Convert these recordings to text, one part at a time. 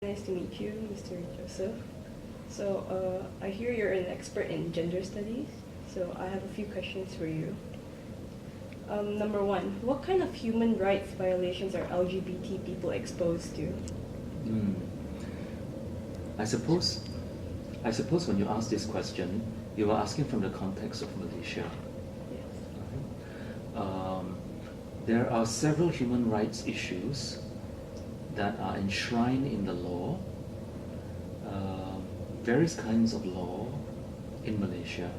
Nice to meet you, Mr. Joseph. So, I hear you're an expert in gender studies, so I have a few questions for you. Number one, what kind of human rights violations are LGBT people exposed to? Mm. I suppose when you ask this question, you are asking from the context of Malaysia. Yes. There are several human rights issues that are enshrined in the law, various kinds of law in Malaysia,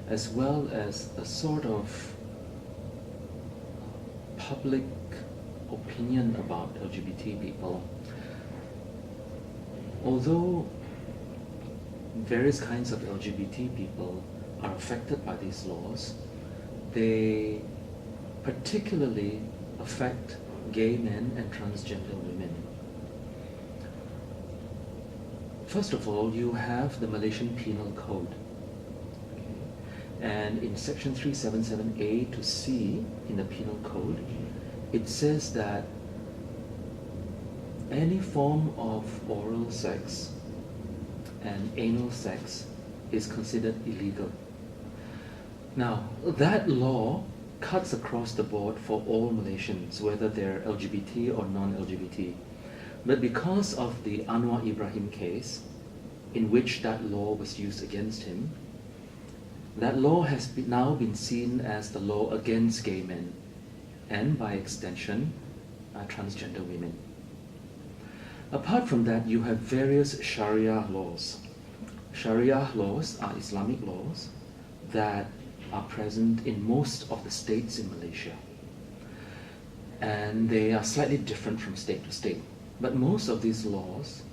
as well as a sort of public opinion about LGBT people. Although various kinds of LGBT people are affected by these laws, they particularly affect gay men and transgender women. First of all, you have the Malaysian Penal Code. And in section 377A to C in the Penal Code, it says that any form of oral sex and anal sex is considered illegal. Now, that law cuts across the board for all Malaysians, whether they're LGBT or non-LGBT. But because of the Anwar Ibrahim case, in which that law was used against him, that law has now been seen as the law against gay men, and by extension, transgender women. Apart from that, you have various Sharia laws. Sharia laws are Islamic laws that are present in most of the states in Malaysia. And they are slightly different from state to state. But most of these laws,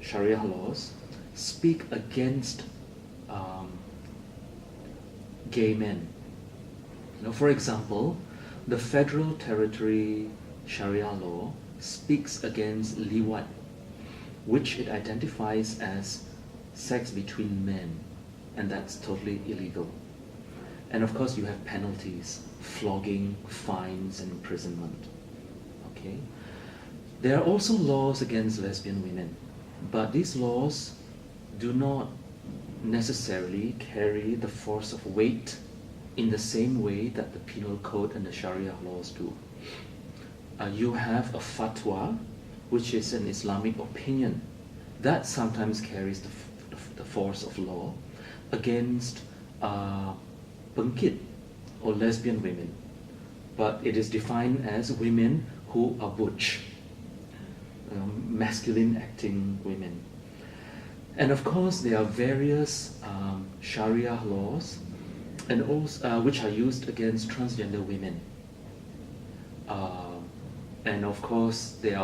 Sharia laws, speak against gay men. For example, the Federal Territory Sharia law speaks against liwat, which it identifies as sex between men, and that's totally illegal. And of course you have penalties, flogging, fines, and imprisonment. Okay? There are also laws against lesbian women, but these laws do not necessarily carry the force of weight in the same way that the Penal Code and the Sharia laws do. You have a fatwa, which is an Islamic opinion, that sometimes carries the force of law against pengkit or lesbian women, but it is defined as women who are butch, masculine acting women. And of course there are various Sharia laws and also, which are used against transgender women. And of course the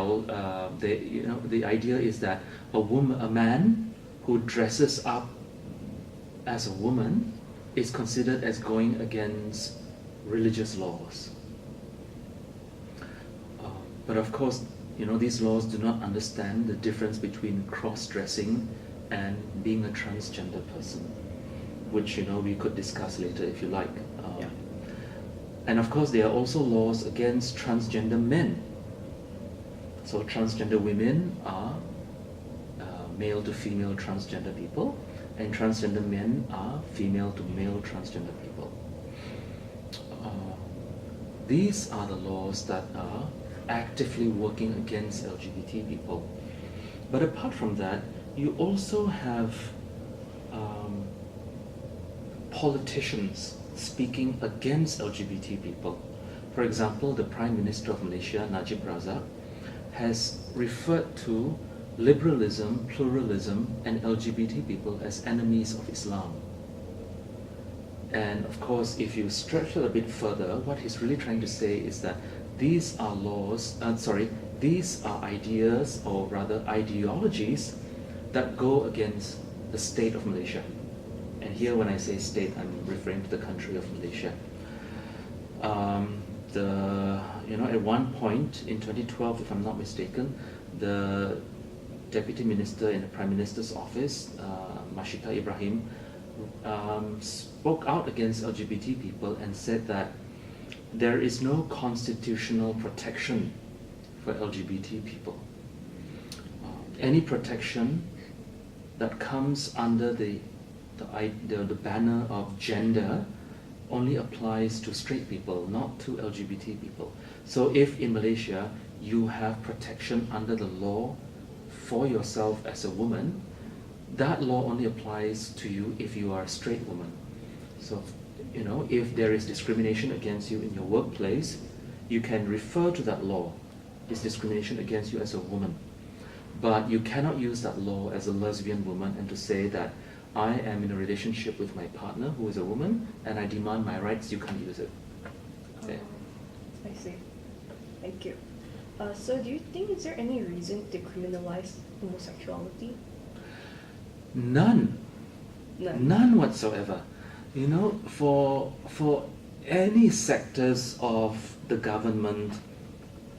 idea is that a man who dresses up as a woman is considered as going against religious laws. But of course, these laws do not understand the difference between cross-dressing and being a transgender person, which we could discuss later if you like. Yeah. And of course, there are also laws against transgender men. So transgender women are male to female transgender people, and transgender men are female to male transgender people. These are the laws that are actively working against LGBT people. But apart from that, you also have politicians speaking against LGBT people. For example, the Prime Minister of Malaysia, Najib Razak, has referred to liberalism, pluralism, and LGBT people as enemies of Islam. And of course, if you stretch it a bit further, what he's really trying to say is that these are these are ideas, or rather ideologies, that go against the state of Malaysia. And here when I say state, I'm referring to the country of Malaysia. At one point in 2012, if I'm not mistaken, the Deputy Minister in the Prime Minister's office, Mashita Ibrahim, spoke out against LGBT people and said that there is no constitutional protection for LGBT people. any protection that comes under the banner of gender only applies to straight people, not to LGBT people. So if in Malaysia you have protection under the law for yourself as a woman, that law only applies to you if you are a straight woman. So, if there is discrimination against you in your workplace, you can refer to that law. It's discrimination against you as a woman. But you cannot use that law as a lesbian woman and to say that I am in a relationship with my partner who is a woman and I demand my rights, you can't use it. Okay. I see. Thank you. So do you think is there any reason to criminalize homosexuality? None. None whatsoever. For any sectors of the government,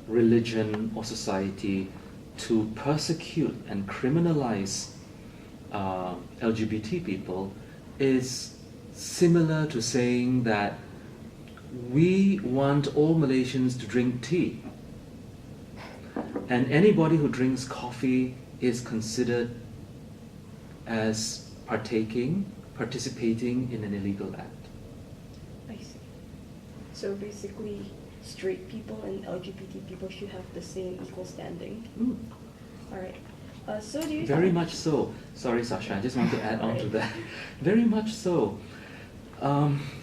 religion or society to persecute and criminalize LGBT people is similar to saying that we want all Malaysians to drink tea, and anybody who drinks coffee is considered as participating in an illegal act. I see. So basically, straight people and LGBT people should have the same equal standing. All right. So do you Very much so. Sorry, Sasha, I just want to add on to that. Very much so.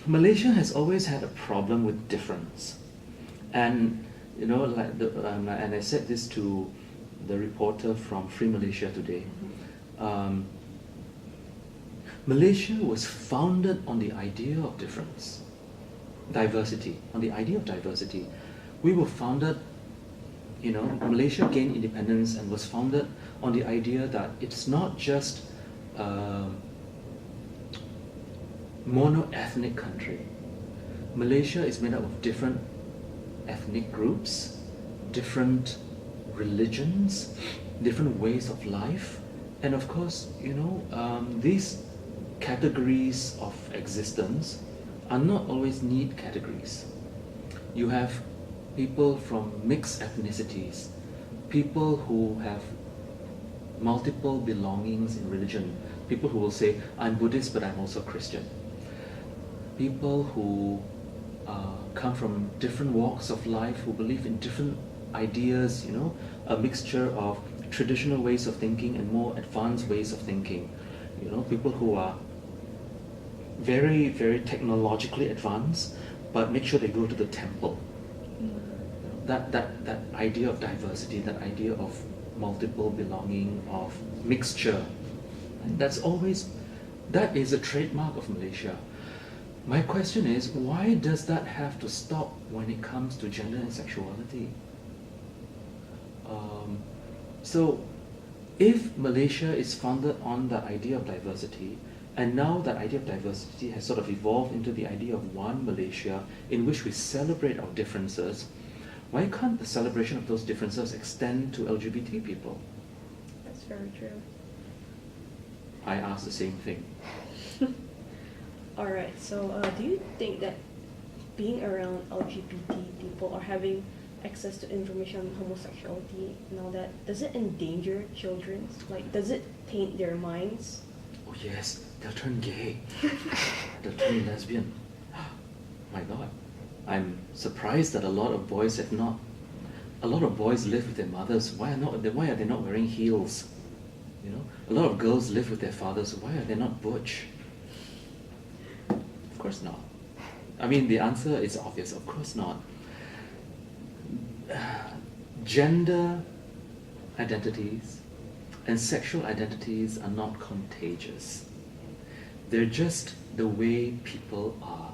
Malaysia has always had a problem with difference. And, and I said this to the reporter from Free Malaysia today. Malaysia was founded on the idea of difference, diversity, on the idea of diversity. We were founded, Malaysia gained independence and was founded on the idea that it's not just a mono-ethnic country. Malaysia is made up of different ethnic groups, different religions, different ways of life, and of course, these categories of existence are not always neat categories. You have people from mixed ethnicities, people who have multiple belongings in religion, people who will say, I'm Buddhist but I'm also Christian. People who come from different walks of life, who believe in different ideas, a mixture of traditional ways of thinking and more advanced ways of thinking. People who are very, very technologically advanced, but make sure they go to the temple. That idea of diversity, that idea of multiple belonging, of mixture, that is a trademark of Malaysia. My question is, why does that have to stop when it comes to gender and sexuality? So if Malaysia is founded on the idea of diversity, and now that idea of diversity has sort of evolved into the idea of one Malaysia in which we celebrate our differences, why can't the celebration of those differences extend to LGBT people? That's very true. I asked the same thing. Alright, so do you think that being around LGBT people or having access to information on homosexuality and all that, does it endanger children? Like, does it taint their minds? Oh yes, they'll turn gay. They'll turn lesbian. My God. I'm surprised that a lot of boys live with their mothers. Why are they not wearing heels? A lot of girls live with their fathers. Why are they not butch? Of course not. I mean, the answer is obvious. Of course not. Gender identities and sexual identities are not contagious. They're just the way people are.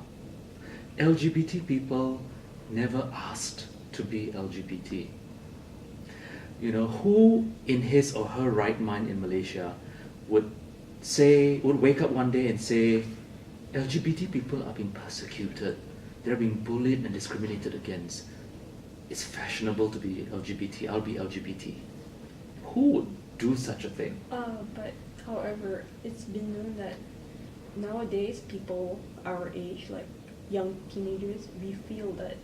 LGBT people never asked to be LGBT. Who in his or her right mind in Malaysia would wake up one day and say, LGBT people are being persecuted, they're being bullied and discriminated against. It's fashionable to be LGBT, I'll be LGBT. Who would do such a thing? But however, it's been known that nowadays people our age, like young teenagers, we feel that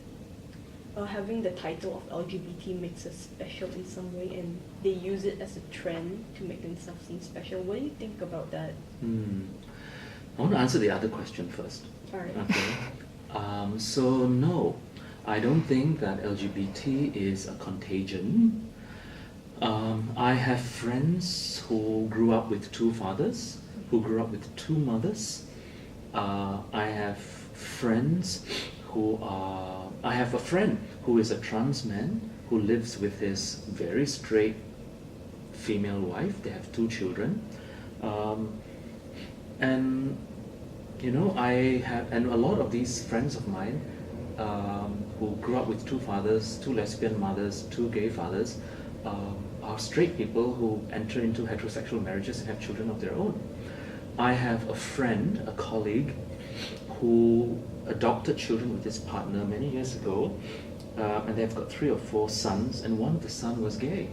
having the title of LGBT makes us special in some way, and they use it as a trend to make themselves seem special. What do you think about that? I want to answer the other question first. All right. Okay. So no, I don't think that LGBT is a contagion. I have friends who grew up with two fathers, who grew up with two mothers. I have friends who are... I have a friend who is a trans man who lives with his very straight female wife. They have two children. And you know, I have, and a lot of these friends of mine who grew up with two fathers, two lesbian mothers, two gay fathers, are straight people who enter into heterosexual marriages and have children of their own. I have a friend, a colleague, who adopted children with his partner many years ago, and they've got 3 or 4 sons, and one of the sons was gay.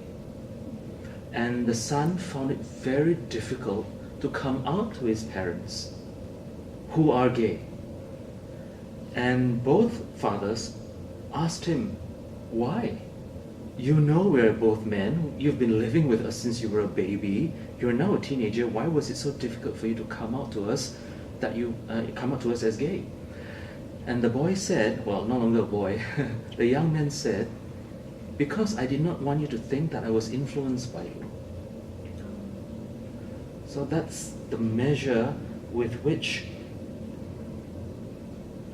And the son found it very difficult to come out to his parents, who are gay. And both fathers asked him, why? You know we're both men, you've been living with us since you were a baby, you're now a teenager, why was it so difficult for you to come out to us, that you come out to us as gay? And the boy said, well, no longer a boy, the young man said, because I did not want you to think that I was influenced by you. So that's the measure with which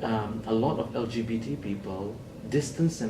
a lot of LGBT people distance themselves